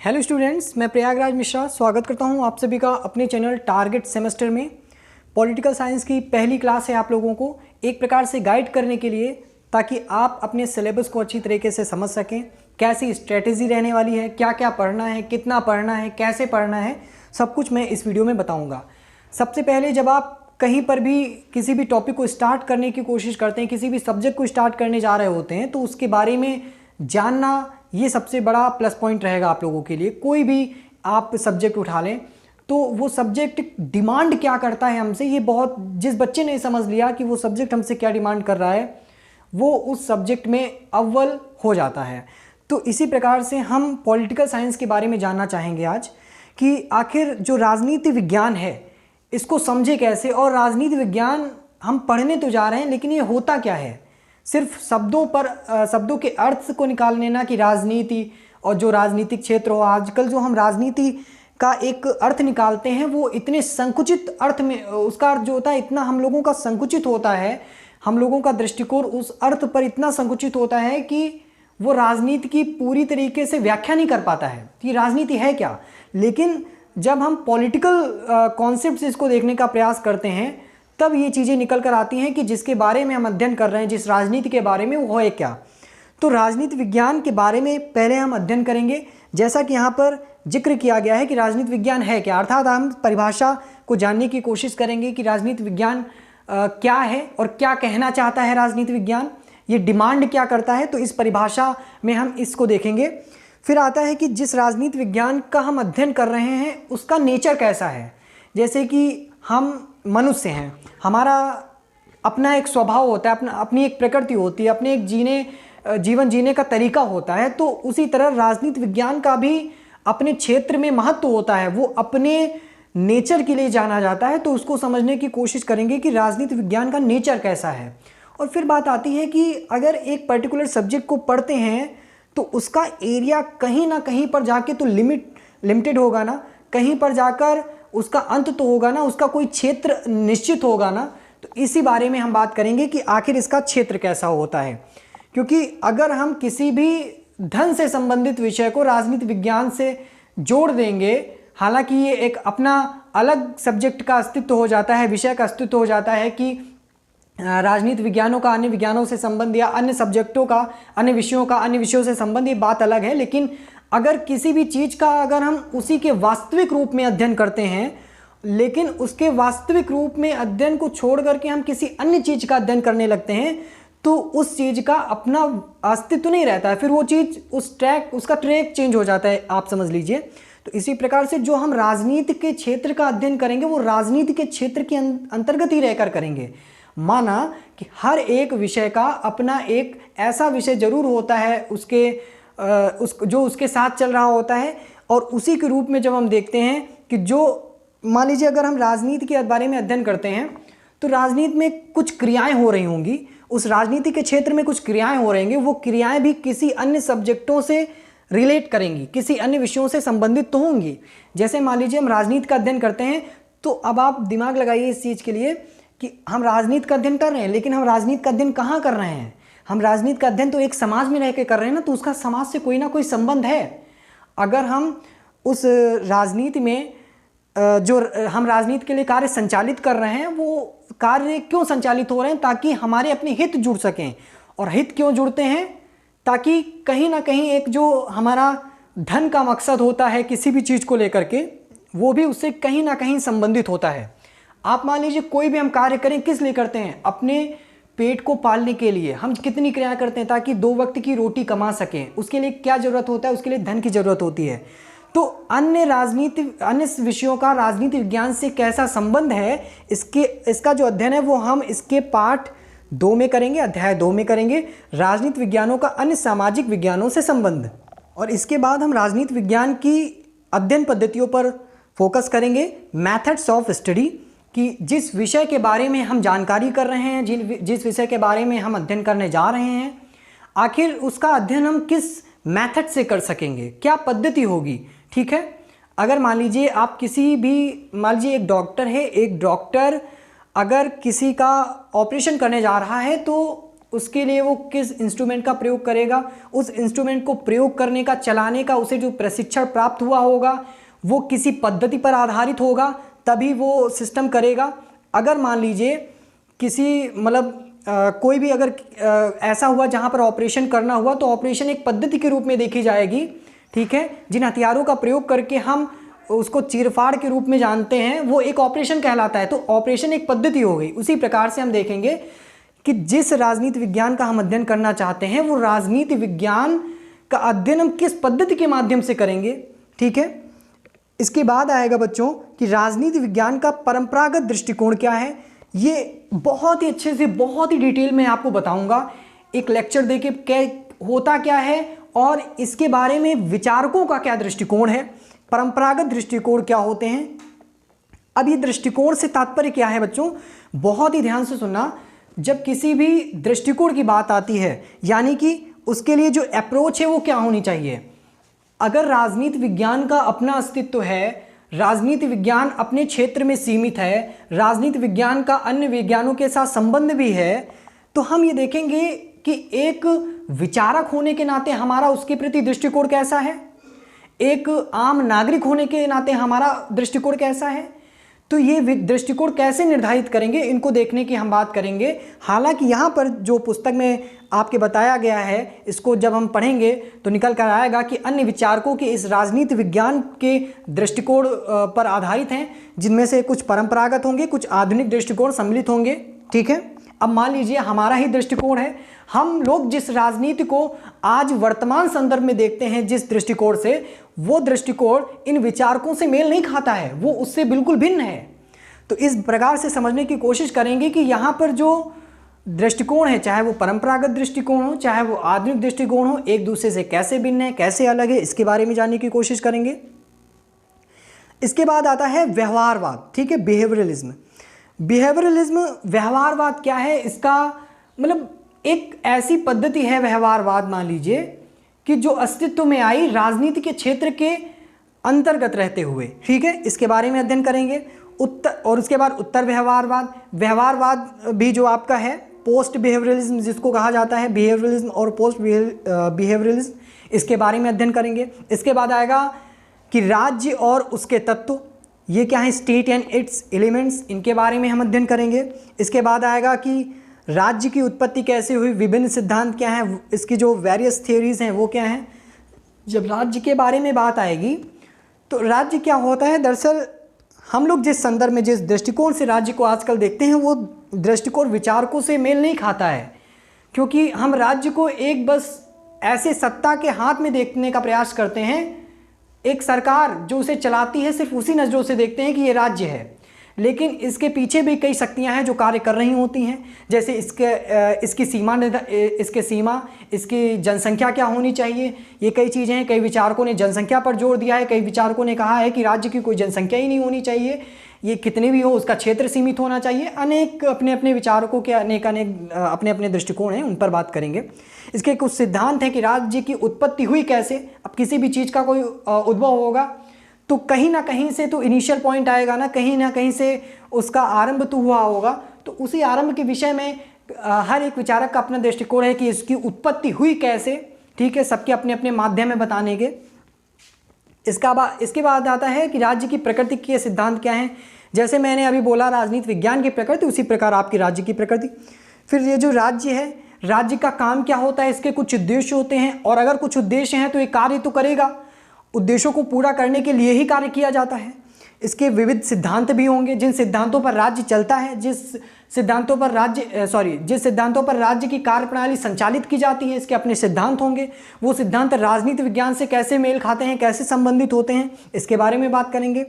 Hello students, मैं प्रयागराज मिश्रा स्वागत करता हूं आप सभी का अपने चैनल टारगेट सेमेस्टर में। पॉलिटिकल साइंस की पहली क्लास है आप लोगों को एक प्रकार से गाइड करने के लिए, ताकि आप अपने सिलेबस को अच्छी तरीके से समझ सकें। कैसी स्ट्रेटेजी रहने वाली है, क्या क्या पढ़ना है, कितना पढ़ना है, कैसे पढ़ना है, सब कुछ मैं इस वीडियो में बताऊँगा। सबसे पहले जब आप कहीं पर भी किसी भी टॉपिक को स्टार्ट करने की कोशिश करते हैं, किसी भी सब्जेक्ट को स्टार्ट करने जा रहे होते हैं, तो उसके बारे में जानना ये सबसे बड़ा प्लस पॉइंट रहेगा आप लोगों के लिए। कोई भी आप सब्जेक्ट उठा लें तो वो सब्जेक्ट डिमांड क्या करता है हमसे, ये बहुत, जिस बच्चे ने समझ लिया कि वो सब्जेक्ट हमसे क्या डिमांड कर रहा है, वो उस सब्जेक्ट में अव्वल हो जाता है। तो इसी प्रकार से हम पॉलिटिकल साइंस के बारे में जानना चाहेंगे आज कि आखिर जो राजनीति विज्ञान है इसको समझे कैसे, और राजनीति विज्ञान हम पढ़ने तो जा रहे हैं लेकिन ये होता क्या है। सिर्फ शब्दों के अर्थ को निकालने ना कि राजनीति और जो राजनीतिक क्षेत्र हो, आजकल जो हम राजनीति का एक अर्थ निकालते हैं वो इतने संकुचित अर्थ में, उसका अर्थ जो होता है इतना हम लोगों का संकुचित होता है, हम लोगों का दृष्टिकोण उस अर्थ पर इतना संकुचित होता है कि वो राजनीति की पूरी तरीके से व्याख्या नहीं कर पाता है कि राजनीति है क्या। लेकिन जब हम पॉलिटिकल कॉन्सेप्ट्स इसको देखने का प्रयास करते हैं तब ये चीज़ें निकल कर आती हैं कि जिसके बारे में हम अध्ययन कर रहे हैं, जिस राजनीति के बारे में, वो है क्या। तो राजनीति विज्ञान के बारे में पहले हम अध्ययन करेंगे। जैसा कि यहाँ पर जिक्र किया गया है कि राजनीति विज्ञान है क्या, अर्थात हम परिभाषा को जानने की कोशिश करेंगे कि राजनीति विज्ञान क्या है और क्या कहना चाहता है राजनीति विज्ञान, ये डिमांड क्या करता है। तो इस परिभाषा में हम इसको देखेंगे। फिर आता है कि जिस राजनीति विज्ञान का हम अध्ययन कर रहे हैं उसका नेचर कैसा है। जैसे कि हम मनुष्य हैं, हमारा अपना एक स्वभाव होता है, अपनी एक प्रकृति होती है, अपने एक जीवन जीने का तरीका होता है। तो उसी तरह राजनीति विज्ञान का भी अपने क्षेत्र में महत्व होता है, वो अपने नेचर के लिए जाना जाता है। तो उसको समझने की कोशिश करेंगे कि राजनीति विज्ञान का नेचर कैसा है। और फिर बात आती है कि अगर एक पर्टिकुलर सब्जेक्ट को पढ़ते हैं तो उसका एरिया कहीं ना कहीं पर जाके तो लिमिटेड होगा ना, कहीं पर जाकर उसका अंत तो होगा ना, उसका कोई क्षेत्र निश्चित होगा ना। तो इसी बारे में हम बात करेंगे कि आखिर इसका क्षेत्र कैसा होता है। क्योंकि अगर हम किसी भी धन से संबंधित विषय को राजनीति विज्ञान से जोड़ देंगे, हालांकि ये एक अपना अलग सब्जेक्ट का अस्तित्व हो जाता है, विषय का अस्तित्व हो जाता है कि राजनीति विज्ञानों का अन्य विज्ञानों से संबंध या अन्य सब्जेक्टों का अन्य विषयों से संबंध, ये बात अलग है। लेकिन अगर किसी भी चीज़ का अगर हम उसी के वास्तविक रूप में अध्ययन करते हैं, लेकिन उसके वास्तविक रूप में अध्ययन को छोड़ करके हम किसी अन्य चीज़ का अध्ययन करने लगते हैं, तो उस चीज़ का अपना अस्तित्व नहीं रहता है। फिर वो चीज़ उसका ट्रैक चेंज हो जाता है, आप समझ लीजिए। तो इसी प्रकार से जो हम राजनीति के क्षेत्र का अध्ययन करेंगे वो राजनीति के क्षेत्र के अंतर्गत ही रहकर करेंगे। माना कि हर एक विषय का अपना एक ऐसा विषय जरूर होता है जो उसके साथ चल रहा होता है, और उसी के रूप में जब हम देखते हैं कि जो, मान लीजिए अगर हम राजनीति के बारे में अध्ययन करते हैं तो राजनीति में कुछ क्रियाएं हो रही होंगी, उस राजनीति के क्षेत्र में कुछ क्रियाएं हो रही होंगी, वो क्रियाएं भी किसी अन्य सब्जेक्टों से रिलेट करेंगी, किसी अन्य विषयों से संबंधित तो होंगी। जैसे मान लीजिए हम राजनीति का अध्ययन करते हैं, तो अब आप दिमाग लगाइए इस चीज़ के लिए कि हम राजनीति का अध्ययन कर रहे हैं, लेकिन हम राजनीति का अध्ययन कहाँ कर रहे हैं। हम राजनीति का अध्ययन तो एक समाज में रह के कर रहे हैं ना, तो उसका समाज से कोई ना कोई संबंध है। अगर हम उस राजनीति में जो हम राजनीति के लिए कार्य संचालित कर रहे हैं, वो कार्य क्यों संचालित हो रहे हैं, ताकि हमारे अपने हित जुड़ सकें। और हित क्यों जुड़ते हैं, ताकि कहीं ना कहीं एक जो हमारा धन का मकसद होता है किसी भी चीज़ को लेकर के, वो भी उससे कहीं ना कहीं संबंधित होता है। आप मान लीजिए कोई भी हम कार्य करें, किस लिए करते हैं, अपने पेट को पालने के लिए। हम कितनी क्रिया करते हैं ताकि 2 वक्त की रोटी कमा सकें, उसके लिए क्या ज़रूरत होता है, उसके लिए धन की ज़रूरत होती है। तो अन्य विषयों का राजनीति विज्ञान से कैसा संबंध है, इसका जो अध्ययन है वो हम इसके पाठ 2 में करेंगे, अध्याय 2 में करेंगे, राजनीति विज्ञानों का अन्य सामाजिक विज्ञानों से संबंध। और इसके बाद हम राजनीति विज्ञान की अध्ययन पद्धतियों पर फोकस करेंगे, मैथड्स ऑफ स्टडी, कि जिस विषय के बारे में हम जानकारी कर रहे हैं, जिस विषय के बारे में हम अध्ययन करने जा रहे हैं, आखिर उसका अध्ययन हम किस मेथड से कर सकेंगे, क्या पद्धति होगी। ठीक है, अगर मान लीजिए आप मान लीजिए एक डॉक्टर है, एक डॉक्टर अगर किसी का ऑपरेशन करने जा रहा है, तो उसके लिए वो किस इंस्ट्रूमेंट का प्रयोग करेगा, उस इंस्ट्रूमेंट को प्रयोग करने का, चलाने का उसे जो प्रशिक्षण प्राप्त हुआ होगा वो किसी पद्धति पर आधारित होगा, तभी वो सिस्टम करेगा। अगर मान लीजिए किसी मतलब कोई भी अगर ऐसा हुआ जहाँ पर ऑपरेशन करना हुआ, तो ऑपरेशन एक पद्धति के रूप में देखी जाएगी, ठीक है। जिन हथियारों का प्रयोग करके हम उसको चीरफाड़ के रूप में जानते हैं वो एक ऑपरेशन कहलाता है, तो ऑपरेशन एक पद्धति हो गई। उसी प्रकार से हम देखेंगे कि जिस राजनीति विज्ञान का हम अध्ययन करना चाहते हैं वो राजनीति विज्ञान का अध्ययन हम किस पद्धति के माध्यम से करेंगे, ठीक है। इसके बाद आएगा बच्चों कि राजनीति विज्ञान का परंपरागत दृष्टिकोण क्या है। ये बहुत ही अच्छे से, बहुत ही डिटेल में आपको बताऊंगा एक लेक्चर देके क्या होता क्या है और इसके बारे में विचारकों का क्या दृष्टिकोण है, परंपरागत दृष्टिकोण क्या होते हैं। अब ये दृष्टिकोण से तात्पर्य क्या है बच्चों, बहुत ही ध्यान से सुनना। जब किसी भी दृष्टिकोण की बात आती है यानी कि उसके लिए जो अप्रोच है वो क्या होनी चाहिए। अगर राजनीति विज्ञान का अपना अस्तित्व है, राजनीति विज्ञान अपने क्षेत्र में सीमित है, राजनीति विज्ञान का अन्य विज्ञानों के साथ संबंध भी है, तो हम ये देखेंगे कि एक विचारक होने के नाते हमारा उसके प्रति दृष्टिकोण कैसा है, एक आम नागरिक होने के नाते हमारा दृष्टिकोण कैसा है। तो ये दृष्टिकोण कैसे निर्धारित करेंगे, इनको देखने की हम बात करेंगे। हालांकि यहाँ पर जो पुस्तक में आपके बताया गया है, इसको जब हम पढ़ेंगे तो निकल कर आएगा कि अन्य विचारकों के इस राजनीति विज्ञान के दृष्टिकोण पर आधारित हैं, जिनमें से कुछ परंपरागत होंगे, कुछ आधुनिक दृष्टिकोण सम्मिलित होंगे, ठीक है। अब मान लीजिए हमारा ही दृष्टिकोण है, हम लोग जिस राजनीति को आज वर्तमान संदर्भ में देखते हैं जिस दृष्टिकोण से, वो दृष्टिकोण इन विचारकों से मेल नहीं खाता है, वो उससे बिल्कुल भिन्न है। तो इस प्रकार से समझने की कोशिश करेंगे कि यहाँ पर जो दृष्टिकोण है, चाहे वो परंपरागत दृष्टिकोण हो, चाहे वो आधुनिक दृष्टिकोण हो, एक दूसरे से कैसे भिन्न है, कैसे अलग है, इसके बारे में जानने की कोशिश करेंगे। इसके बाद आता है व्यवहारवाद, ठीक है, बिहेवियरलिज्म। बिहेवियरलिज्म, व्यवहारवाद क्या है, इसका मतलब एक ऐसी पद्धति है व्यवहारवाद, मान लीजिए कि जो अस्तित्व में आई राजनीति के क्षेत्र के अंतर्गत रहते हुए, ठीक है। इसके बारे में अध्ययन करेंगे। और उसके बाद उत्तर व्यवहारवाद। व्यवहारवाद भी जो आपका है पोस्ट बिहेवियरलिज्म जिसको कहा जाता है, बिहेवियरलिज्म और पोस्ट बिहेवियरलिज्म, इसके बारे में अध्ययन करेंगे। इसके बाद आएगा कि राज्य और उसके तत्व, ये क्या है, स्टेट एंड इट्स एलिमेंट्स, इनके बारे में हम अध्ययन करेंगे। इसके बाद आएगा कि राज्य की उत्पत्ति कैसे हुई, विभिन्न सिद्धांत क्या हैं, इसकी जो वेरियस थियोरीज हैं वो क्या हैं। जब राज्य के बारे में बात आएगी तो राज्य क्या होता है, दरअसल हम लोग जिस संदर्भ में, जिस दृष्टिकोण से राज्य को आजकल देखते हैं वो दृष्टिकोण विचारकों से मेल नहीं खाता है, क्योंकि हम राज्य को एक बस ऐसे सत्ता के हाथ में देखने का प्रयास करते हैं, एक सरकार जो उसे चलाती है सिर्फ उसी नज़रों से देखते हैं कि ये राज्य है, लेकिन इसके पीछे भी कई शक्तियां हैं जो कार्य कर रही होती हैं। जैसे इसकी सीमा, इसकी जनसंख्या क्या होनी चाहिए, ये कई चीज़ें हैं। कई विचारकों ने जनसंख्या पर जोर दिया है, कई विचारकों ने कहा है कि राज्य की कोई जनसंख्या ही नहीं होनी चाहिए, ये कितने भी हो उसका क्षेत्र सीमित होना चाहिए। अनेक अपने अपने विचारकों के अनेक अपने अपने दृष्टिकोण हैं, उन पर बात करेंगे। इसके कुछ सिद्धांत हैं कि राज्य की उत्पत्ति हुई कैसे। अब किसी भी चीज़ का कोई उद्भव होगा तो कहीं ना कहीं से तो इनिशियल पॉइंट आएगा ना कहीं से उसका आरंभ तो हुआ होगा, तो उसी आरंभ के विषय में हर एक विचारक का अपना दृष्टिकोण है कि इसकी उत्पत्ति हुई कैसे, ठीक है, सबके अपने अपने माध्यम में बताने के। इसके बाद आता है कि राज्य की प्रकृति के सिद्धांत क्या हैं। जैसे मैंने अभी बोला राजनीति विज्ञान की प्रकृति, उसी प्रकार आपकी राज्य की प्रकृति। फिर ये जो राज्य है, राज्य का काम क्या होता है, इसके कुछ उद्देश्य होते हैं, और अगर कुछ उद्देश्य हैं तो ये कार्य तो करेगा, उद्देश्यों को पूरा करने के लिए ही कार्य किया जाता है। इसके विविध सिद्धांत भी होंगे, जिन सिद्धांतों पर राज्य चलता है, जिस सिद्धांतों पर राज्य की कार्यप्रणाली संचालित की जाती है, इसके अपने सिद्धांत होंगे। वो सिद्धांत राजनीति विज्ञान से कैसे मेल खाते हैं, कैसे संबंधित होते हैं, इसके बारे में बात करेंगे।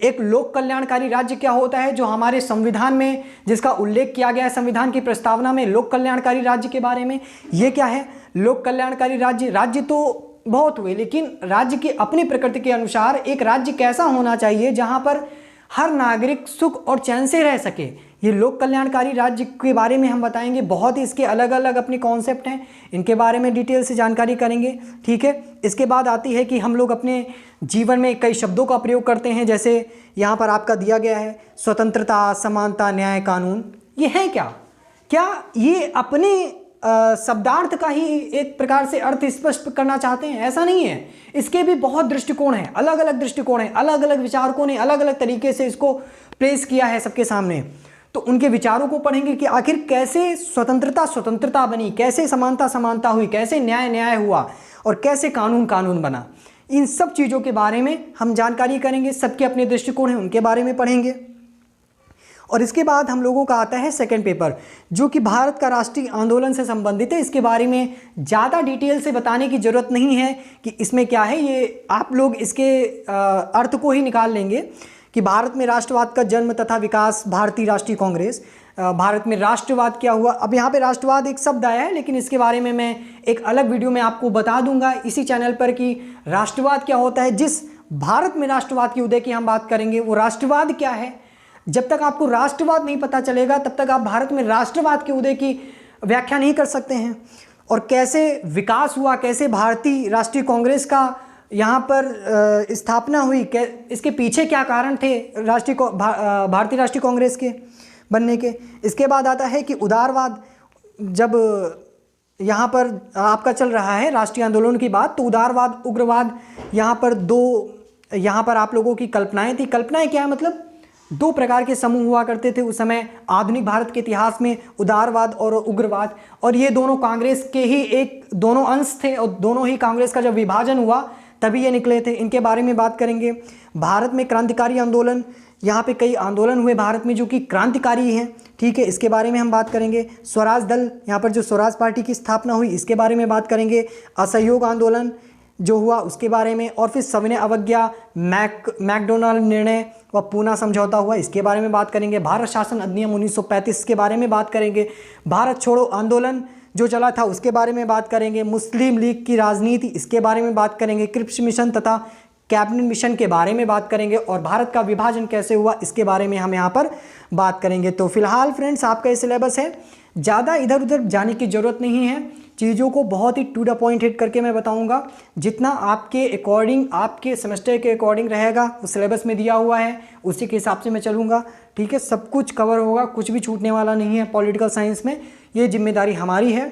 एक लोक कल्याणकारी राज्य क्या होता है, जो हमारे संविधान में जिसका उल्लेख किया गया है, संविधान की प्रस्तावना में लोक कल्याणकारी राज्य के बारे में, ये क्या है लोक कल्याणकारी राज्य। राज्य तो बहुत हुए, लेकिन राज्य की अपनी प्रकृति के अनुसार एक राज्य कैसा होना चाहिए जहां पर हर नागरिक सुख और चैन से रह सके, ये लोक कल्याणकारी राज्य के बारे में हम बताएंगे। बहुत ही इसके अलग अलग अपने कॉन्सेप्ट हैं, इनके बारे में डिटेल से जानकारी करेंगे, ठीक है। इसके बाद आती है कि हम लोग अपने जीवन में कई शब्दों का प्रयोग करते हैं, जैसे यहाँ पर आपका दिया गया है स्वतंत्रता, समानता, न्याय, कानून। ये है क्या ये अपने शब्दार्थ का ही एक प्रकार से अर्थ स्पष्ट करना चाहते हैं, ऐसा नहीं है। इसके भी बहुत दृष्टिकोण हैं, अलग अलग दृष्टिकोण हैं, अलग अलग विचारकों ने अलग अलग तरीके से इसको पेश किया है सबके सामने। तो उनके विचारों को पढ़ेंगे कि आखिर कैसे स्वतंत्रता बनी, कैसे समानता हुई, कैसे न्याय हुआ और कैसे कानून बना। इन सब चीज़ों के बारे में हम जानकारी करेंगे, सबके अपने दृष्टिकोण हैं उनके बारे में पढ़ेंगे। और इसके बाद हम लोगों का आता है सेकंड पेपर, जो कि भारत का राष्ट्रीय आंदोलन से संबंधित है। इसके बारे में ज़्यादा डिटेल से बताने की ज़रूरत नहीं है कि इसमें क्या है, ये आप लोग इसके अर्थ को ही निकाल लेंगे कि भारत में राष्ट्रवाद का जन्म तथा विकास, भारतीय राष्ट्रीय कांग्रेस। भारत में राष्ट्रवाद क्या हुआ, अब यहाँ पे राष्ट्रवाद एक शब्द आया है, लेकिन इसके बारे में मैं एक अलग वीडियो में आपको बता दूंगा इसी चैनल पर कि राष्ट्रवाद क्या होता है। जिस भारत में राष्ट्रवाद के उदय की हम बात करेंगे वो राष्ट्रवाद क्या है। जब तक आपको राष्ट्रवाद नहीं पता चलेगा तब तक आप भारत में राष्ट्रवाद के उदय की व्याख्या नहीं कर सकते हैं। और कैसे विकास हुआ, कैसे भारतीय राष्ट्रीय कांग्रेस का यहाँ पर स्थापना हुई, इसके पीछे क्या कारण थे भारतीय राष्ट्रीय कांग्रेस के बनने के। इसके बाद आता है कि उदारवाद, जब यहाँ पर आपका चल रहा है राष्ट्रीय आंदोलन की बात, तो उदारवाद, उग्रवाद, यहाँ पर आप लोगों की कल्पनाएं थी। कल्पनाएं क्या है, मतलब दो प्रकार के समूह हुआ करते थे उस समय आधुनिक भारत के इतिहास में, उदारवाद और उग्रवाद। और ये दोनों कांग्रेस के ही दोनों अंश थे और दोनों ही कांग्रेस का जब विभाजन हुआ तभी ये निकले थे। इनके बारे में बात करेंगे। भारत में क्रांतिकारी आंदोलन, यहाँ पे कई आंदोलन हुए भारत में जो कि क्रांतिकारी हैं, ठीक है, इसके बारे में हम बात करेंगे। स्वराज दल, यहाँ पर जो स्वराज पार्टी की स्थापना हुई, इसके बारे में बात करेंगे। असहयोग आंदोलन जो हुआ उसके बारे में, और फिर सविनय अवज्ञा, मैकडोनाल्ड निर्णय व पूना समझौता हुआ, इसके बारे में बात करेंगे। भारत शासन अधिनियम 1935 के बारे में बात करेंगे। भारत छोड़ो आंदोलन जो चला था उसके बारे में बात करेंगे। मुस्लिम लीग की राजनीति, इसके बारे में बात करेंगे। क्रिप्स मिशन तथा कैबिनेट मिशन के बारे में बात करेंगे। और भारत का विभाजन कैसे हुआ इसके बारे में हम यहाँ पर बात करेंगे। तो फिलहाल फ्रेंड्स आपका ये सिलेबस है, ज़्यादा इधर उधर जाने की ज़रूरत नहीं है। चीज़ों को बहुत ही टू द पॉइंट हिट करके मैं बताऊंगा। जितना आपके अकॉर्डिंग, आपके सेमेस्टर के अकॉर्डिंग रहेगा वो सिलेबस में दिया हुआ है, उसी के हिसाब से मैं चलूँगा, ठीक है। सब कुछ कवर होगा, कुछ भी छूटने वाला नहीं है पॉलिटिकल साइंस में, ये जिम्मेदारी हमारी है।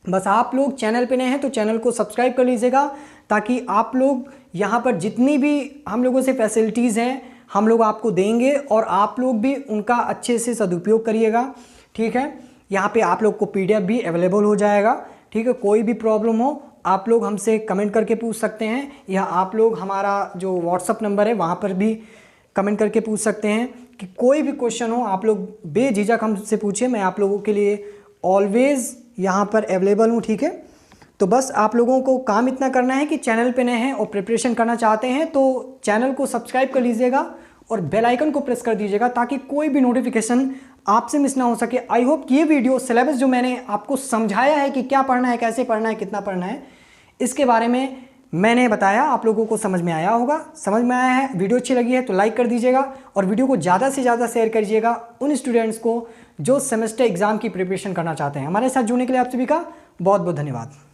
बस आप लोग चैनल पे नए हैं तो चैनल को सब्सक्राइब कर लीजिएगा, ताकि आप लोग यहाँ पर जितनी भी हम लोगों से फैसिलिटीज़ हैं हम लोग आपको देंगे और आप लोग भी उनका अच्छे से सदुपयोग करिएगा, ठीक है। यहाँ पे आप लोग को PDF भी अवेलेबल हो जाएगा, ठीक है। कोई भी प्रॉब्लम हो आप लोग हमसे कमेंट करके पूछ सकते हैं, या आप लोग हमारा जो WhatsApp नंबर है वहाँ पर भी कमेंट करके पूछ सकते हैं कि कोई भी क्वेश्चन हो आप लोग बेझिझक हमसे पूछिए, मैं आप लोगों के लिए ऑलवेज़ यहाँ पर अवेलेबल हूँ, ठीक है। तो बस आप लोगों को काम इतना करना है कि चैनल पे नए हैं और प्रिपरेशन करना चाहते हैं तो चैनल को सब्सक्राइब कर लीजिएगा और बेल आइकन को प्रेस कर दीजिएगा, ताकि कोई भी नोटिफिकेशन आपसे मिस ना हो सके। आई होप कि ये वीडियो सिलेबस जो मैंने आपको समझाया है कि क्या पढ़ना है, कैसे पढ़ना है, कितना पढ़ना है, इसके बारे में मैंने बताया, आप लोगों को समझ में आया होगा। समझ में आया है, वीडियो अच्छी लगी है तो लाइक कर दीजिएगा और वीडियो को ज़्यादा से ज़्यादा शेयर करिएगा उन स्टूडेंट्स को जो सेमेस्टर एग्जाम की प्रिपरेशन करना चाहते हैं। हमारे साथ जुड़ने के लिए आप सभी का बहुत बहुत धन्यवाद।